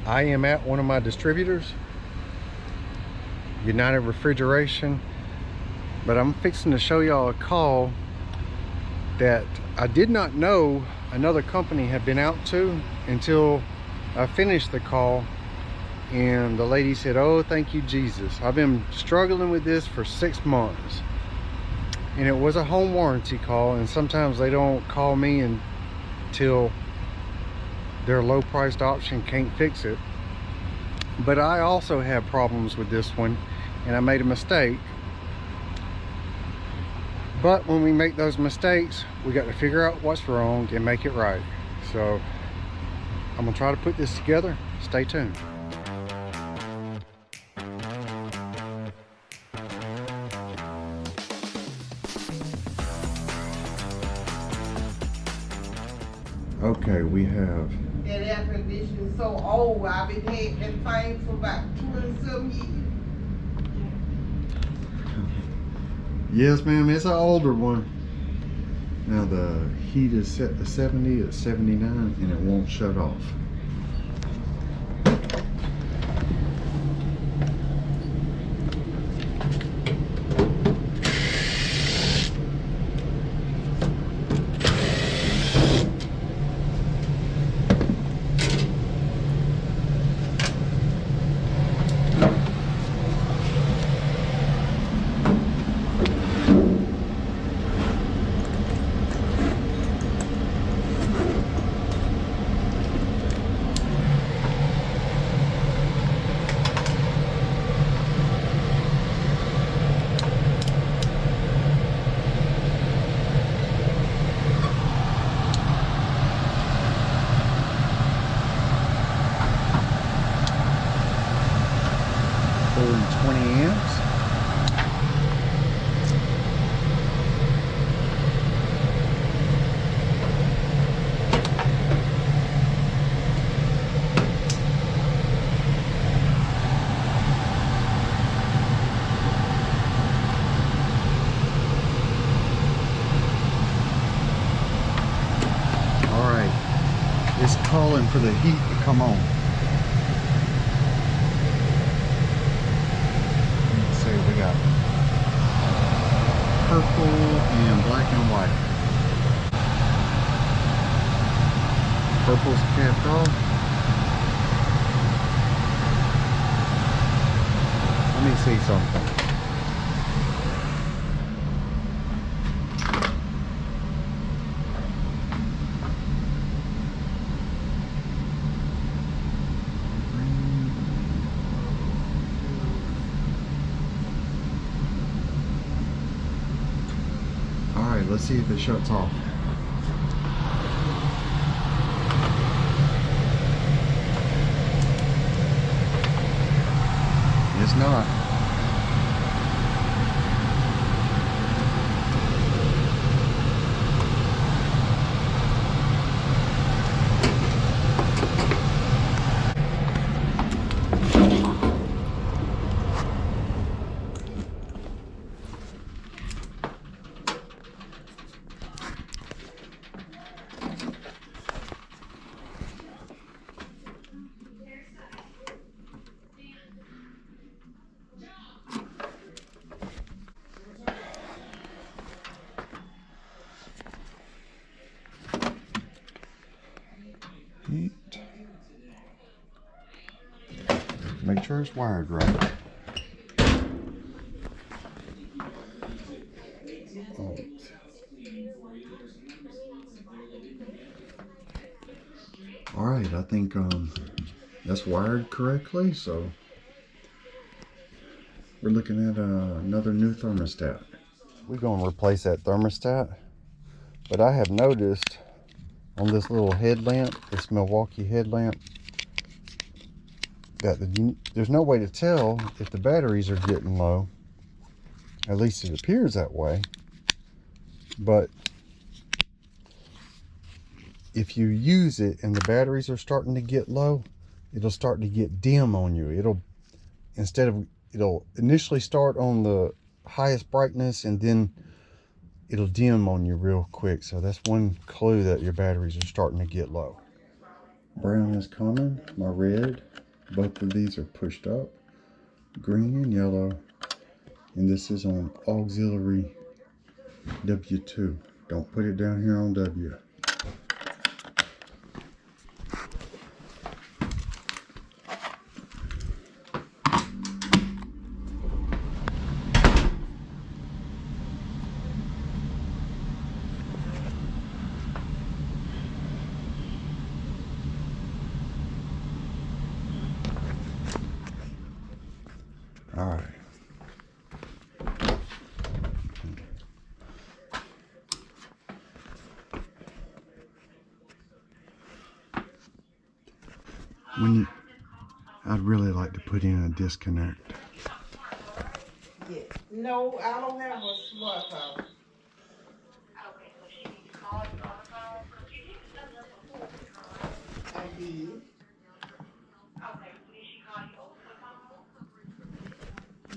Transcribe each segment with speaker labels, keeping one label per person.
Speaker 1: I am at one of my distributors, United Refrigeration, but I'm fixing to show y'all a call that I did not know another company had been out to until I finished the call, and the lady said, "Oh, thank you, Jesus. I've been struggling with this for 6 months." And it was a home warranty call, and sometimes they don't call me until their low-priced option can't fix it. But I also have problems with this one, and I made a mistake. But when we make those mistakes, we got to figure out what's wrong and make it right. So I'm gonna try to put this together. Stay tuned. Okay, we have.
Speaker 2: That air conditioner is so old. I've been had that thing for about 20-some years.
Speaker 1: Yes, ma'am, it's an older one. Now the heat is set to 70, it's 79, and it won't shut off. Pulling 20 amps. All right, it's calling for the heat to come on. We got purple and black and white. Purple's capped off. Let me see something. Alright, let's see if it shuts off. It's not. Heat. Make sure it's wired right. Oh. All right, I think that's wired correctly, so we're looking at another new thermostat. We're gonna replace that thermostat, but I have noticed on this little headlamp, this Milwaukee headlamp, that there's no way to tell if the batteries are getting low. At least it appears that way. But if you use it and the batteries are starting to get low, it'll start to get dim on you. It'll initially start on the highest brightness, and then it'll dim on you real quick. So that's one clue that your batteries are starting to get low. Brown is common. My red. Both of these are pushed up. Green and yellow. And this is on auxiliary W2. Don't put it down here on W. All right. I'd really like to put in a disconnect.
Speaker 2: Yeah. No, I don't have a smartphone. I did.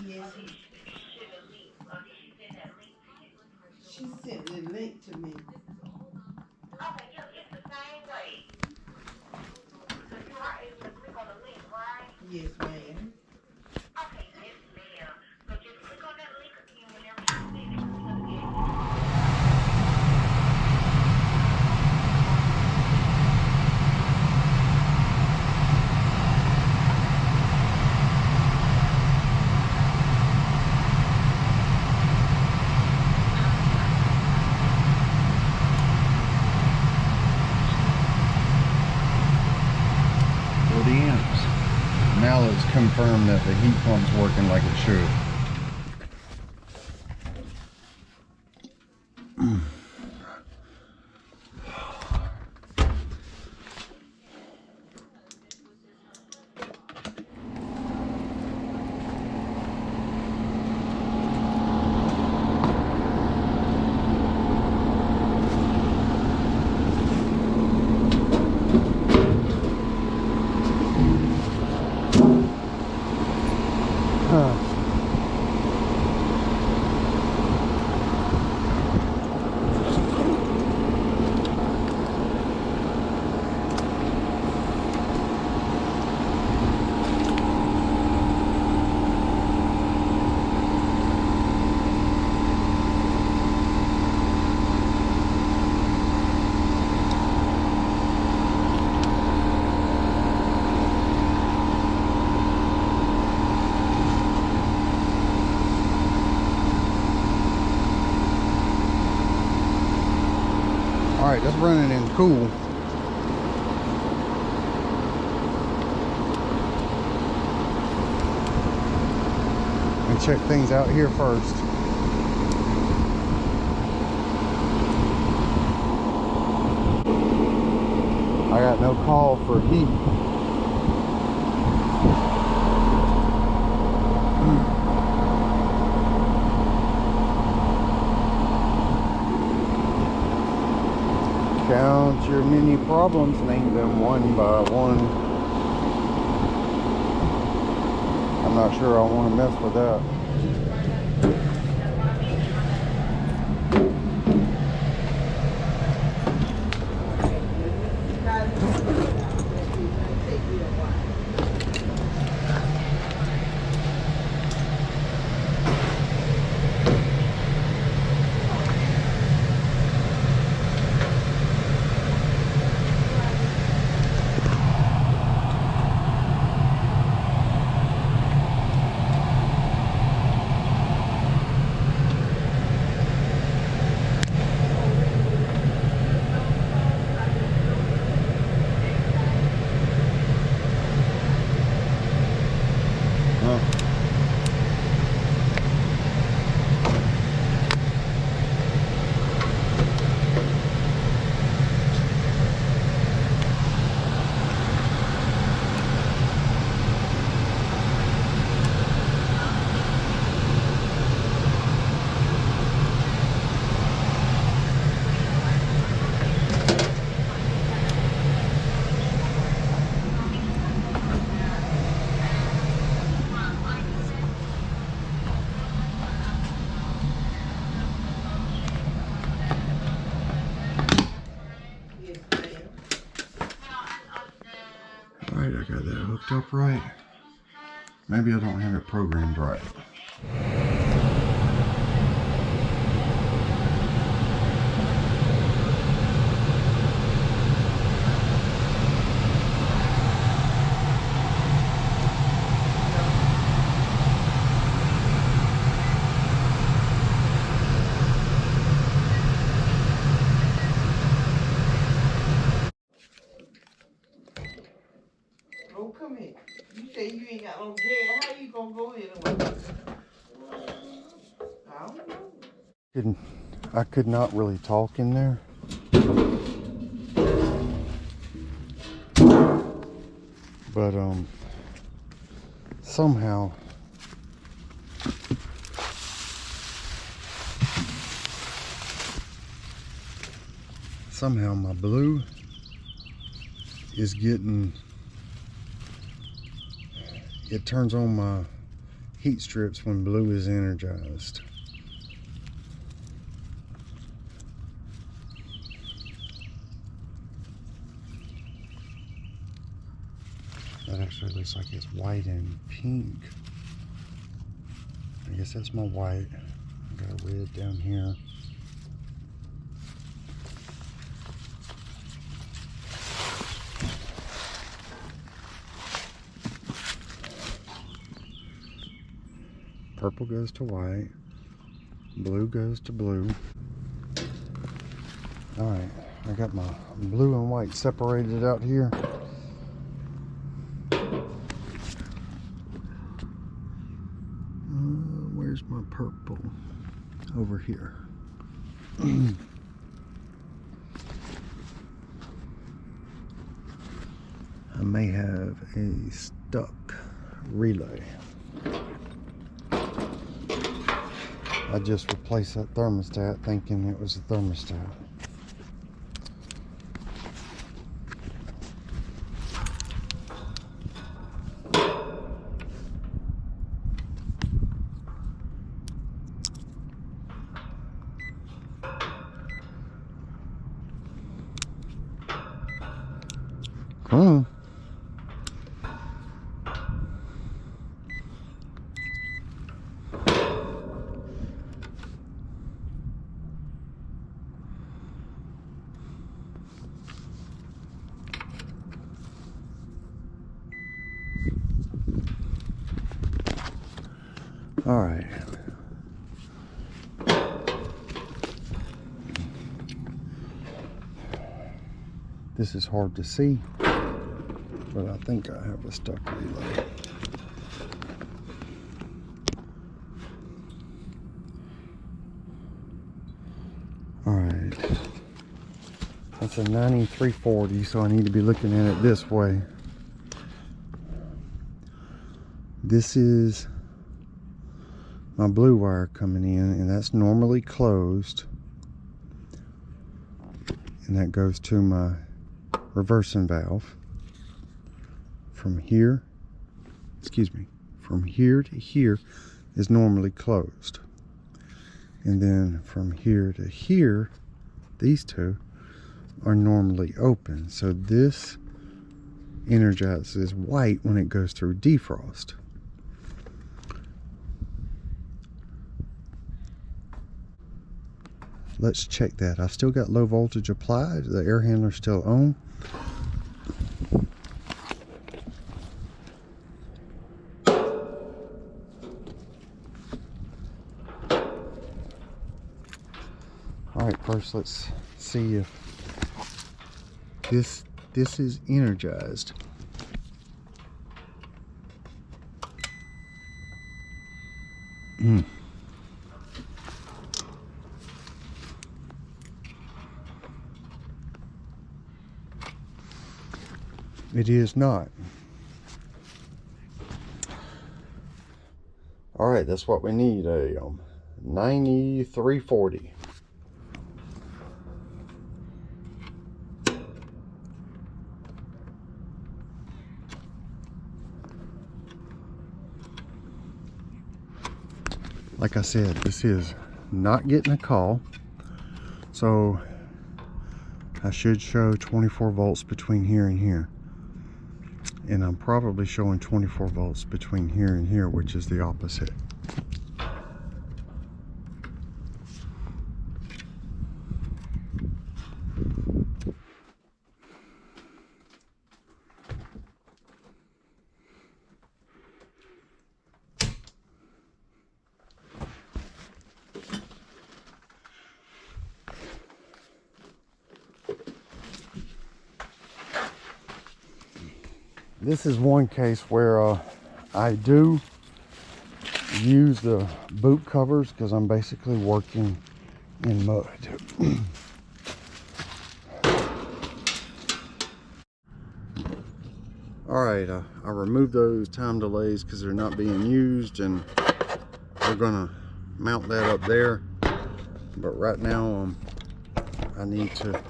Speaker 2: Yes. She sent the link to me. Yes, ma'am.
Speaker 1: For the amps. Now let's confirm that the heat pump's working like it should. All right, that's running in cool. And check things out here first. I got no call for heat. Count your many problems, name them one by one. I'm not sure I want to mess with that. right. I got that hooked up right. Maybe I don't have it programmed right.
Speaker 2: Oh, come here. You say you ain't got no gas. How you gonna go anyway? I don't know.
Speaker 1: I could not really talk in there. But somehow my blue is getting, it turns on my heat strips when blue is energized. That actually looks like it's white and pink. I guess that's my white. I got a red down here. Purple goes to white. Blue goes to blue. Alright, I got my blue and white separated out here. Where's my purple? Over here. I may have a stuck relay. I just replaced that thermostat thinking it was a thermostat. Come on. All right. This is hard to see, but I think I have a stuck relay. All right. That's a 9340, so I need to be looking at it this way. This is my blue wire coming in, and that's normally closed, and that goes to my reversing valve. From here to here is normally closed, and then from here to here, these two are normally open. So this energizes white when it goes through defrost. Let's check that. I've still got low voltage applied. The air handler's still on. Alright, first let's see if this is energized. It is not. All right, that's what we need, a 9340. Like I said, this is not getting a call, so I should show 24 volts between here and here. and I'm probably showing 24 volts between here and here, which is the opposite. This is one case where I do use the boot covers because I'm basically working in mud. Alright, I removed those time delays because they're not being used, and we're gonna mount that up there. But right now I need to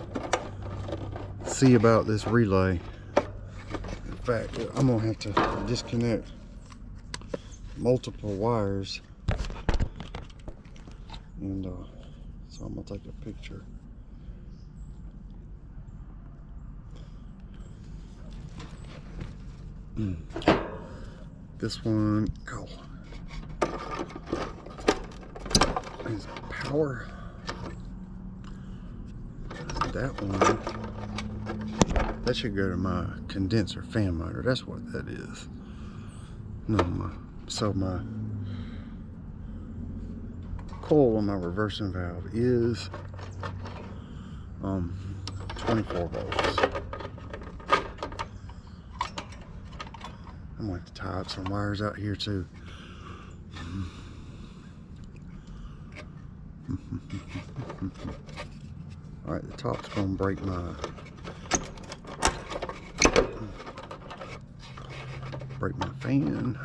Speaker 1: see about this relay. In fact, I'm gonna have to disconnect multiple wires, and so I'm gonna take a picture. This one, oh, is power. That one, that should go to my condenser fan motor. That's what that is. No, so my coil on my reversing valve is 24 volts. I'm going to have to tie up some wires out here too. Alright, the top's going to break my fan.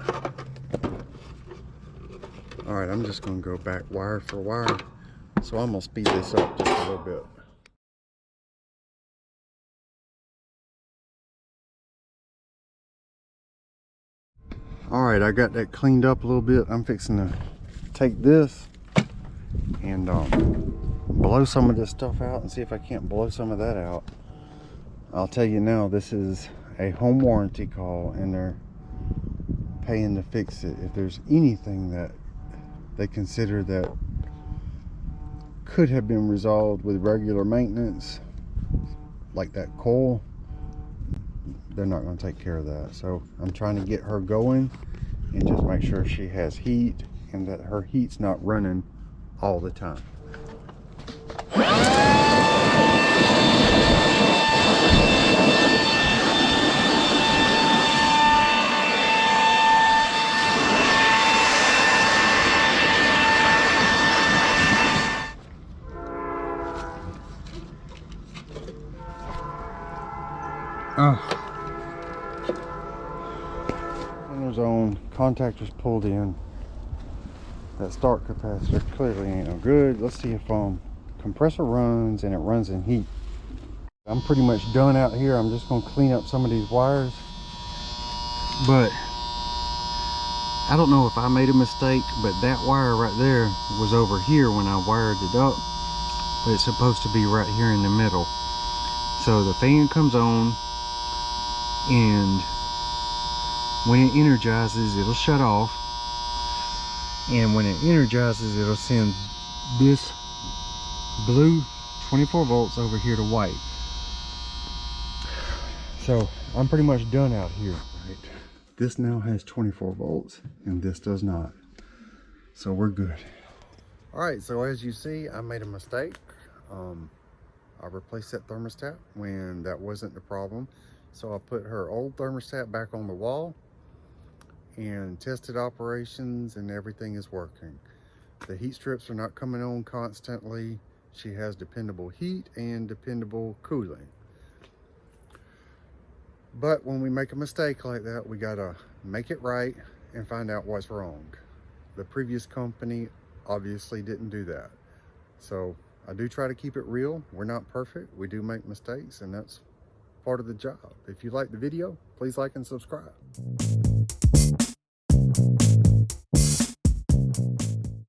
Speaker 1: Alright, I'm just going to go back wire for wire. So I'm going to speed this up just a little bit. Alright, I got that cleaned up a little bit. I'm fixing to take this and blow some of this stuff out and see if I can't blow some of that out. I'll tell you now, this is a home warranty call and they're paying to fix it. If there's anything that they consider that could have been resolved with regular maintenance, like that coil, they're not going to take care of that. So I'm trying to get her going and just make sure she has heat and that her heat's not running all the time. Zone contactors pulled in. That start capacitor clearly ain't no good. Let's see if compressor runs and it runs in heat. I'm pretty much done out here. I'm just going to clean up some of these wires, but I don't know if I made a mistake, but that wire right there was over here when I wired it up, but it's supposed to be right here in the middle. So the fan comes on, and when it energizes, it'll shut off, and when it energizes, it'll send this blue 24 volts over here to white. So I'm pretty much done out here. Right, this now has 24 volts and this does not, so we're good. All right, so as you see, I made a mistake. I replaced that thermostat when that wasn't the problem, so I put her old thermostat back on the wall and tested operations, and everything is working. The heat strips are not coming on constantly. She has dependable heat and dependable cooling. But when we make a mistake like that, we gotta make it right and find out what's wrong. The previous company obviously didn't do that. So I do try to keep it real. We're not perfect. We do make mistakes, and that's part of the job. If you like the video, please like and subscribe.